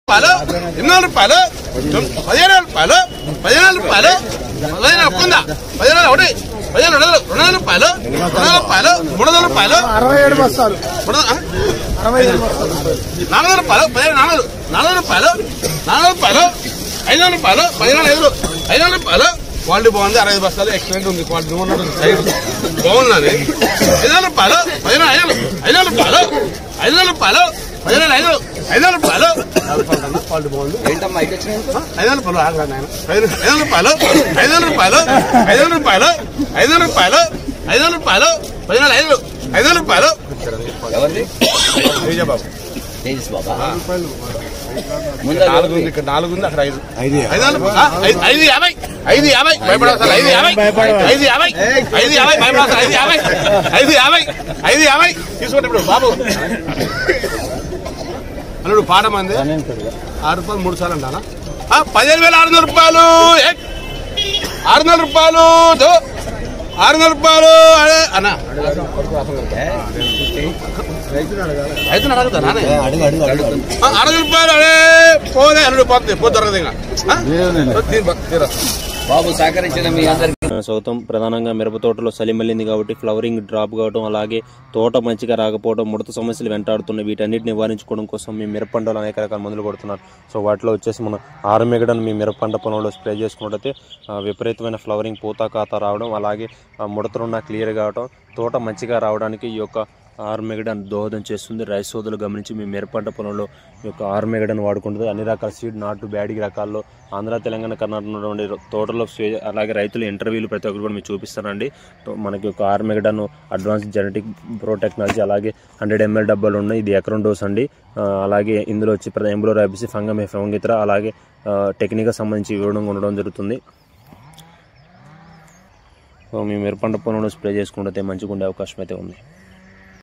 రూపాయలు 800 రూపాయలు 15,000 రూపాయలు 15,000 రూపాయలు 15,000 ఒక్కుందా 15,000 ఒకటి 15,000 200 రూపాయలు 200 రూపాయలు 300 రూపాయలు 67 బస్తాలు 400 రూపాయలు 400 రూపాయలు 400 రూపాయలు 500 రూపాయలు 500 రూపాయలు క్వాలిటీ బాగుంది 65 బస్తాలు ఎక్సలెంట్ ఉంది క్వాలిటీ సైడ్ బాగుందని 500 రూపాయలు 500 రూపాయలు 500 రూపాయలు 500 రూపాయలు క్వాలిటీ బాగుంది 500 రూపాయలు ఆగలేదు ఆయన 500 రూపాయలు 500 రూపాయలు 500 రూపాయలు 500 రూపాయలు 500 రూపాయలు 500 రూపాయలు బాబు ఇక్కడ 4 ఉంది అక్కడ 550 భయపడాలి 550 తీసుకోండి ఇప్పుడు బాబు అల్లుడు పాట మంది 6 రూపాయలు 3 సార్లు అంటానా 15,600 రూపాయలు 600 రూపాయలు 600 రూపాయలు అదే అన్నా రైతును అడుగుతా 600 రూపాయలు అదే పోలే అల్లుడు పోతుంది పో దొరకదు ఇంకా బాబు సహకరించిన మీ అందరికీ సౌతం ప్రధానంగా మిరప తోటలో చలిమల్లింది కాబట్టి ఫ్లవరింగ్ డ్రాప్ కావడం అలాగే తోట మంచిగా రాకపోవడం ముడత సమస్యలు వెంటాడుతున్నాయి. వీటన్నిటిని నివారించుకోవడం కోసం మీ మిరప పంటలో అనేక రకాల మందులు కొడుతున్నారు. సో వాటిలో వచ్చేసి మనం ఆర్మెగడన్ మీ మిరప పంట పొలంలో స్ప్రే చేసుకున్నట్టయితే విపరీతమైన ఫ్లవరింగ్ పూత ఖాతా రావడం అలాగే ముడతలున్న క్లియర్ కావడం తోట మంచిగా రావడానికి ఈ యొక్క ఆర్మెగడన్ దోహదం చేస్తుంది. రైతు సోదరులు గమనించి మీ మిరప పంట పొలంలో ఈ యొక్క ఆర్మెగడన్ వాడుకుంటుంది. అన్ని రకాల సీడ్ నాటు బ్యాడిగి రకాల్లో ఆంధ్ర తెలంగాణ కర్ణాటక తోటలో అలాగే రైతుల ఇంటర్వ్యూలు ప్రతి ఒక్కరు కూడా మీకు చూపిస్తానండి. మనకి ఒక ఆర్మెగడన్ అడ్వాన్స్ జెనెటిక్ ప్రో టెక్నాలజీ అలాగే 100 ml డబ్బాలు ఉన్నాయి. ఇది ఎకరం డోస్ అండి. అలాగే ఇందులో వచ్చి ఎంబ్లో రైబిసి ఫంగమ్ ఫంగిత్ర అలాగే టెక్నిక్గా సంబంధించి ఇవ్వడం ఉండడం జరుగుతుంది. సో మీ మిరప పంట పొలంలో స్ప్రే చేసుకుంటే మంచిగా ఉండే అవకాశం అయితే ఉంది.